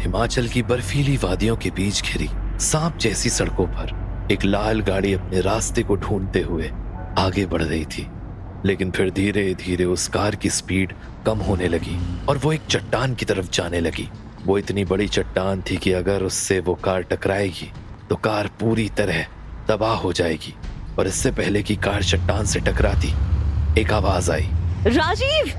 हिमाचल की बर्फीली वादियों के बीच घिरी सांप जैसी सड़कों पर एक लाल गाड़ी अपने रास्ते को ढूंढते हुए आगे बढ़ रही थी। लेकिन फिर धीरे धीरे उस कार की स्पीड कम होने लगी और वो एक चट्टान की तरफ जाने लगी। वो इतनी बड़ी चट्टान थी कि अगर उससे वो कार टकराएगी तो कार पूरी तरह तबाह हो जाएगी। और इससे पहले कि कार चट्टान से टकराती, एक आवाज आई, राजीव!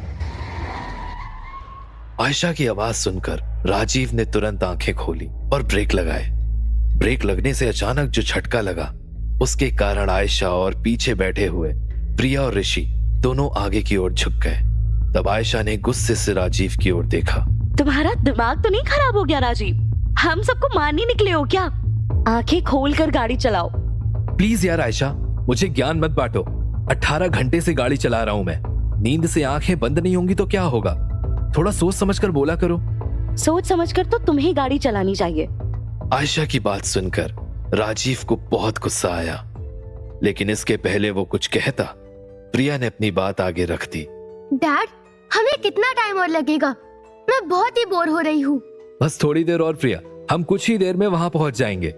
आयशा की आवाज सुनकर राजीव ने तुरंत आंखें खोली और ब्रेक लगाए। ब्रेक लगने से अचानक जो झटका लगा उसके कारण आयशा और पीछे बैठे हुए प्रिया और ऋषि दोनों आगे की ओर झुक गए। तब आयशा ने गुस्से से राजीव की ओर देखा। तुम्हारा दिमाग तो नहीं खराब हो गया राजीव? हम सबको मारने निकले हो क्या? आंखें खोल कर गाड़ी चलाओ। प्लीज यार आयशा, मुझे ज्ञान मत बांटो। 18 घंटे से गाड़ी चला रहा हूँ मैं। नींद से आंखें बंद नहीं होंगी तो क्या होगा? थोड़ा सोच समझकर बोला करो। सोच समझकर तो तुम्हें गाड़ी चलानी चाहिए। आयशा की बात सुनकर राजीव को बहुत गुस्सा आया, लेकिन इसके पहले वो कुछ कहता, प्रिया ने अपनी बात आगे रख दी। डैड, हमें कितना टाइम और लगेगा? मैं बहुत ही बोर हो रही हूँ। बस थोड़ी देर और प्रिया, हम कुछ ही देर में वहाँ पहुँच जाएंगे।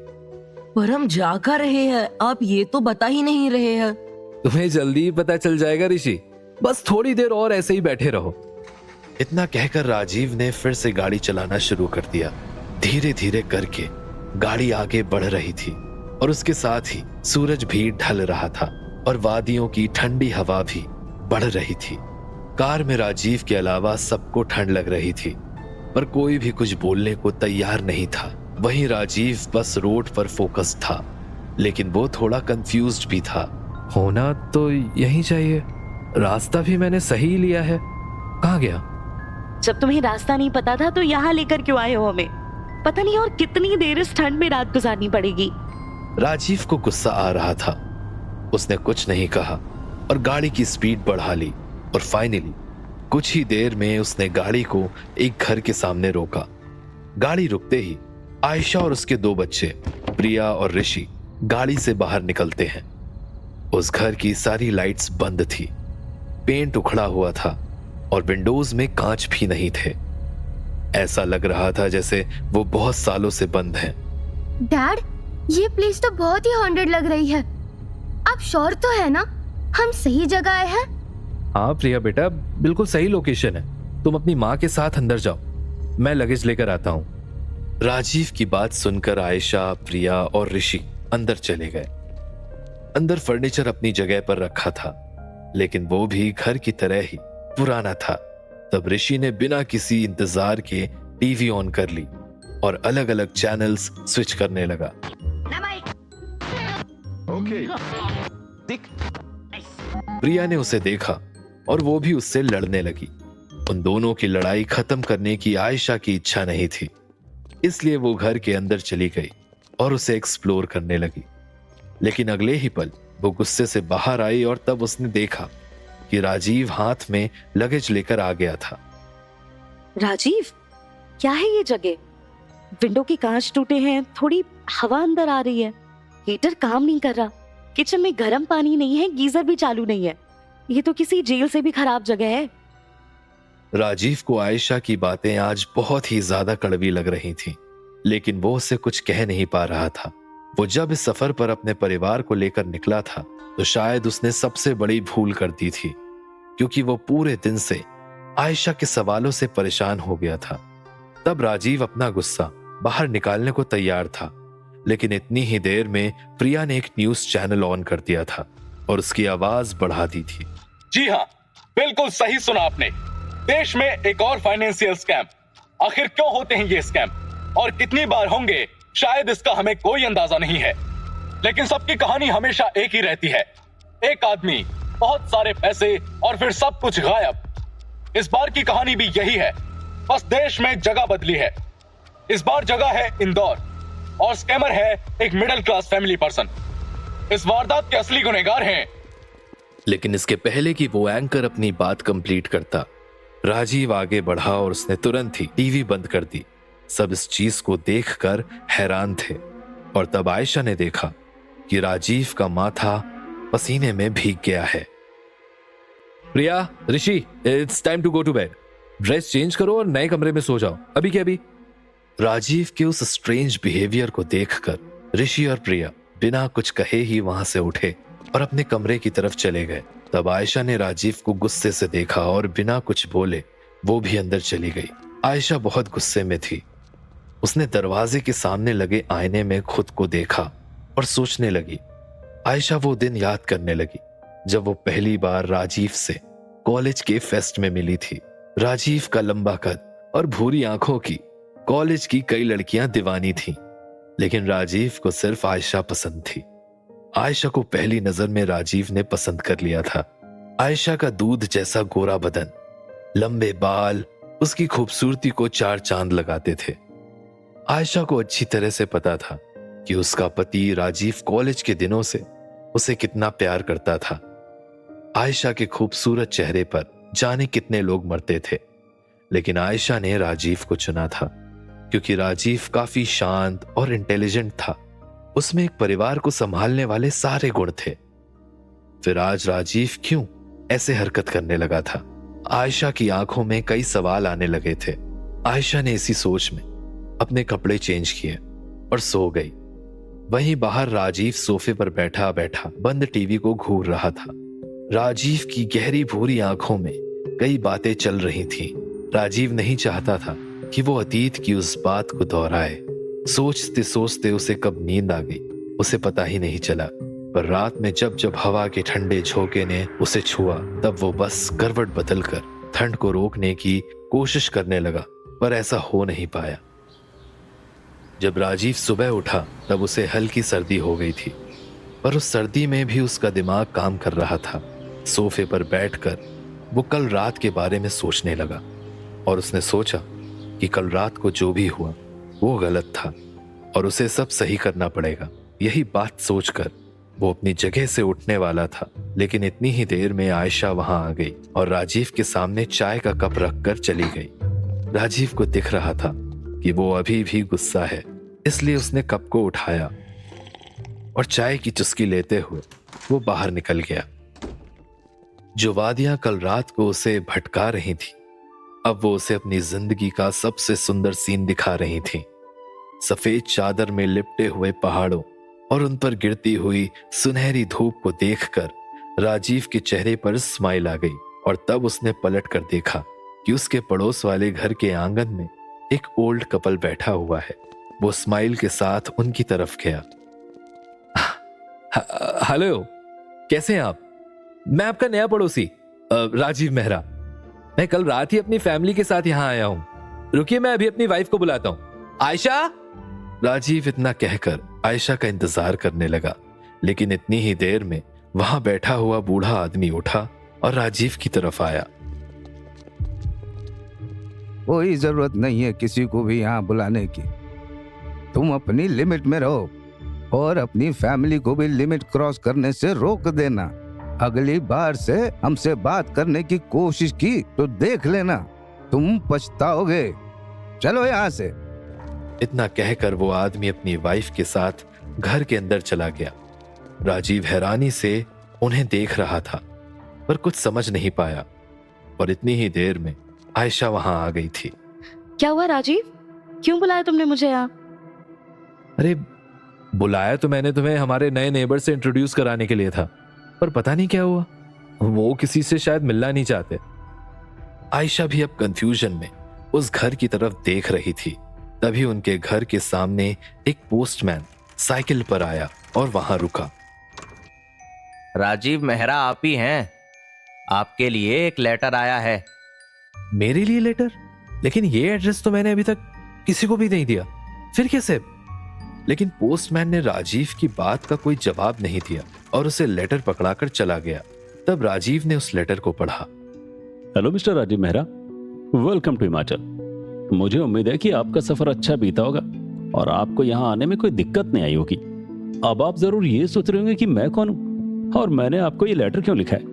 पर हम जा कर रहे हैं, आप ये तो बता ही नहीं रहे हैं। तुम्हें जल्दी ही पता चल जाएगा ऋषि, बस थोड़ी देर और ऐसे ही बैठे रहो। इतना कहकर राजीव ने फिर से गाड़ी चलाना शुरू कर दिया। धीरे धीरे करके गाड़ी आगे बढ़ रही थी और उसके साथ ही सूरज भी ढल रहा था और वादियों की ठंडी हवा भी बढ़ रही थी। कार में राजीव के अलावा सबको ठंड लग रही थी, पर कोई भी कुछ बोलने को तैयार नहीं था। वहीं राजीव बस रोड पर फोकस था, लेकिन वो थोड़ा कंफ्यूज्ड भी था। होना तो यही चाहिए, रास्ता भी मैंने सही लिया है। कहाँ गया? जब तुम्हें रास्ता नहीं पता था तो यहाँ लेकर क्यों आए हो हमें? पता नहीं और कितनी देर इस ठंड में रात गुजारनी पड़ेगी। राजीव को गुस्सा आ रहा था। उसने कुछ नहीं कहा और गाड़ी की स्पीड बढ़ा ली और फाइनली कुछ ही देर में उसने गाड़ी को एक घर के सामने रोका। गाड़ी रुकते ही आयशा और उसके 2 बच्चे प्रिया और ऋषि गाड़ी से बाहर निकलते हैं। उस घर की सारी लाइट्स बंद थी, पेंट उखड़ा हुआ था और विंडोज में कांच भी नहीं थे। ऐसा लग रहा था जैसे वो बहुत सालों से बंद हैं। डैड, ये प्लेस तो बहुत ही हॉन्टेड लग रही है। आप श्योर तो है ना हम सही जगह आए हैं? हाँ प्रिया बेटा, बिल्कुल सही लोकेशन है। तुम अपनी माँ के साथ अंदर जाओ, मैं लगेज लेकर आता हूँ। राजीव की बात सुनकर आयशा, प्रिया और ऋषि अंदर चले गए। अंदर फर्नीचर अपनी जगह पर रखा था, लेकिन वो भी घर की तरह ही पुराना था। तब ऋषि ने बिना किसी इंतजार के टीवी ऑन कर ली और अलग अलग चैनल्स स्विच करने लगा। प्रिया ने उसे देखा और वो भी उससे लड़ने लगी। उन दोनों की लड़ाई खत्म करने की आयशा की इच्छा नहीं थी, इसलिए वो घर के अंदर चली गई और उसे एक्सप्लोर करने लगी। लेकिन अगले ही पल वो गुस्से से बाहर आई और तब उसने देखा कि राजीव हाथ में लगेज लेकर आ गया था। राजीव, क्या है ये जगह? विंडो के कांच टूटे हैं, थोड़ी हवा अंदर आ रही है, हीटर काम नहीं कर रहा, किचन में गर्म पानी नहीं है, गीजर भी चालू नहीं है। ये तो किसी जेल से भी खराब जगह है। राजीव को आयशा की बातें आज बहुत ही ज्यादा कड़वी लग रही थीं, लेकिन वो उससे कुछ कह नहीं पा रहा था। वो जब इस सफर पर अपने परिवार को लेकर निकला था तो शायद उसने सबसे बड़ी भूल कर दी थी, क्योंकि वो पूरे दिन से आयशा के सवालों से परेशान हो गया था। तब राजीव अपना गुस्सा बाहर निकालने को तैयार था, लेकिन इतनी ही देर में प्रिया ने एक न्यूज चैनल ऑन कर दिया था और उसकी आवाज बढ़ा दी थी। जी हाँ, बिल्कुल सही सुना आपने। देश में एक और फाइनेंशियल स्कैम। आखिर क्यों होते हैं ये स्कैम और कितनी बार होंगे, शायद इसका हमें कोई अंदाजा नहीं है, लेकिन सबकी कहानी हमेशा एक ही रहती है। एक आदमी, बहुत सारे पैसे और फिर सब कुछ गायब। इस बार की कहानी भी यही है, बस देश में जगह बदली है। इस बार जगह है इंदौर और स्कैमर है एक मिडिल क्लास फैमिली पर्सन। इस वारदात के असली गुनहगार हैं। लेकिन इसके पहले कि वो एंकर अपनी बात कंप्लीट करता, राजीव आगे बढ़ा और उसने तुरंत ही टीवी बंद कर दी। सब इस चीज को देखकर हैरान थे और तब आयशा ने देखा कि राजीव का माथा पसीने में भीग गया है। Priya, Rishi, it's time to go to bed. Dress change करो और नए कमरे में सो जाओ, अभी के अभी। राजीव के उस स्ट्रेंज बिहेवियर को देखकर ऋषि और प्रिया बिना कुछ कहे ही वहां से उठे और अपने कमरे की तरफ चले गए। तब आयशा ने राजीव को गुस्से से देखा और बिना कुछ बोले वो भी अंदर चली गई। आयशा बहुत गुस्से में थी। उसने दरवाजे के सामने लगे आईने में खुद को देखा और सोचने लगी। आयशा वो दिन याद करने लगी जब वो पहली बार राजीव से कॉलेज के फेस्ट में मिली थी। राजीव का लंबा कद और भूरी आंखों की कॉलेज की कई लड़कियां दीवानी थीं, लेकिन राजीव को सिर्फ आयशा पसंद थी। आयशा को पहली नजर में राजीव ने पसंद कर लिया था। आयशा का दूध जैसा गोरा बदन, लंबे बाल उसकी खूबसूरती को चार चांद लगाते थे। आयशा को अच्छी तरह से पता था कि उसका पति राजीव कॉलेज के दिनों से उसे कितना प्यार करता था। आयशा के खूबसूरत चेहरे पर जाने कितने लोग मरते थे, लेकिन आयशा ने राजीव को चुना था क्योंकि राजीव काफी शांत और इंटेलिजेंट था। उसमें एक परिवार को संभालने वाले सारे गुण थे। फिर आज राजीव क्यों ऐसे हरकत करने लगा था? आयशा की आंखों में कई सवाल आने लगे थे। आयशा ने इसी सोच में अपने कपड़े चेंज किए और सो गई। वहीं बाहर राजीव सोफे पर बैठा बैठा बंद टीवी को घूर रहा था। राजीव की गहरी भूरी आंखों में कई बातें चल रही थीं। राजीव नहीं चाहता था कि वो अतीत की उस बात को दोहराए। सोचते सोचते उसे कब नींद आ गई उसे पता ही नहीं चला। पर रात में जब जब हवा के ठंडे झोंके ने उसे छुआ तब वो बस करवट बदलकर ठंड को रोकने की कोशिश करने लगा, पर ऐसा हो नहीं पाया। जब राजीव सुबह उठा तब उसे हल्की सर्दी हो गई थी, पर उस सर्दी में भी उसका दिमाग काम कर रहा था। सोफे पर बैठकर वो कल रात के बारे में सोचने लगा और उसने सोचा कि कल रात को जो भी हुआ वो गलत था और उसे सब सही करना पड़ेगा। यही बात सोचकर वो अपनी जगह से उठने वाला था, लेकिन इतनी ही देर में आयशा वहां आ गई और राजीव के सामने चाय का कप रखकर चली गई। राजीव को दिख रहा था कि वो अभी भी गुस्सा है, इसलिए उसने कप को उठाया और चाय की चुस्की लेते हुए वो बाहर निकल गया। जो वादियां कल रात को उसे भटका रही थी, अब वो उसे अपनी जिंदगी का सबसे सुंदर सीन दिखा रही थी। सफेद चादर में लिपटे हुए पहाड़ों और उन पर गिरती हुई सुनहरी धूप को देखकर राजीव के चेहरे पर स्माइल आ गई और तब उसने पलट कर देखा कि उसके पड़ोस वाले घर के आंगन में एक ओल्ड कपल बैठा हुआ है। वो स्माइल के साथ उनकी तरफ गया। हेलो, कैसे हैं आप? मैं आपका नया पड़ोसी राजीव मेहरा। मैं कल रात ही अपनी फैमिली के साथ यहाँ आया हूँ। रुकिए, मैं अभी अपनी वाइफ को बुलाता हूँ। आयशा! राजीव इतना कहकर आयशा का इंतजार करने लगा, लेकिन इतनी ही देर में वहां बैठा हुआ बूढ़ा आदमी उठा और राजीव की तरफ आया। कोई जरूरत नहीं है किसी को भी यहाँ बुलाने की। तुम अपनी लिमिट में रहो और अपनी फैमिली को भी लिमिट क्रॉस करने से रोक देना। अगली बार से हमसे बात करने की कोशिश की तो देख लेना, तुम पछताओगे। चलो यहाँ से। इतना कहकर वो आदमी अपनी वाइफ के साथ घर के अंदर चला गया। राजीव हैरानी से उन्हें देख रहा था, पर कुछ समझ नहीं पाया और इतनी ही देर में आयशा वहां आ गई थी। क्या हुआ राजीव? क्यों बुलाया तुमने मुझे यहाँ? अरे, बुलाया तो मैंने तुम्हें हमारे नए नेबर से इंट्रोड्यूस कराने के लिए था, पर पता नहीं क्या हुआ, वो किसी से शायद मिलना नहीं चाहते। आयशा भी अब कंफ्यूजन में उस घर की तरफ देख रही थी। तभी उनके घर के सामने एक पोस्टमैन साइकिल पर आया और वहां रुका। राजीव मेहरा आप ही हैं? आपके लिए एक लेटर आया है। मेरे लिए लेटर? लेकिन ये एड्रेस तो मैंने अभी तक किसी को भी नहीं दिया, फिर कैसे? लेकिन पोस्टमैन ने राजीव की बात का कोई जवाब नहीं दिया और उसे लेटर पकड़ाकर चला गया। तब राजीव ने उस लेटर को पढ़ा। Hello mister Rajiv Mehra, welcome to Himachal. मुझे उम्मीद है कि आपका सफर अच्छा बीता होगा और आपको यहाँ आने में कोई दिक्कत नहीं आई होगी। अब आप जरूर ये सोच रहे होंगे कि मैं कौन हूँ और मैंने आपको ये लेटर क्यों लिखा है।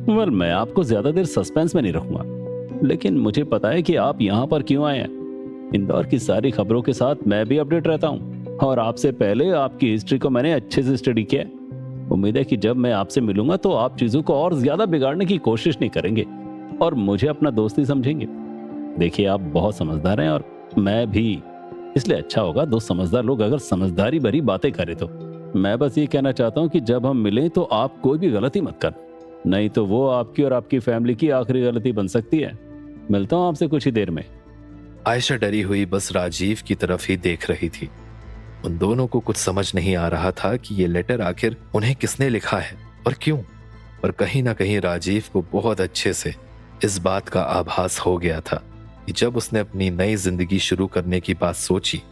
वेल, मैं आपको ज्यादा देर सस्पेंस में नहीं रखूंगा, लेकिन मुझे पता है कि आप यहाँ पर क्यों आए हैं। इंदौर की सारी खबरों के साथ मैं भी अपडेट रहता हूँ और आपसे पहले आपकी हिस्ट्री को मैंने अच्छे से स्टडी किया है। उम्मीद है कि जब मैं आपसे मिलूंगा तो आप चीजों को और ज्यादा बिगाड़ने की कोशिश नहीं करेंगे और मुझे अपना दोस्ती समझेंगे। देखिए, आप बहुत समझदार हैं और मैं भी इसलिए अच्छा होगा दो समझदार लोग अगर समझदारी भरी बातें करें तो। मैं बस ये कहना चाहता हूँ कि जब हम मिलें तो आप कोई भी गलती मत कर, नहीं तो वो आपकी और आपकी फैमिली की आखिरी गलती बन सकती है। मिलता हूँ आपसे कुछ ही देर में। आयशा डरी हुई बस राजीव की तरफ ही देख रही थी। उन दोनों को कुछ समझ नहीं आ रहा था कि ये लेटर आखिर उन्हें किसने लिखा है और क्यों। पर कहीं ना कहीं राजीव को बहुत अच्छे से इस बात का आभास हो गया था कि जब उसने अपनी नई जिंदगी शुरू करने की बात सोची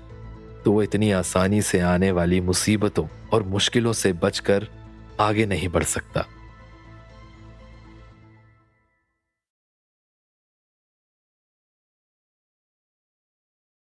तो वो इतनी आसानी से आने वाली मुसीबतों और मुश्किलों से बचकर आगे नहीं बढ़ सकता।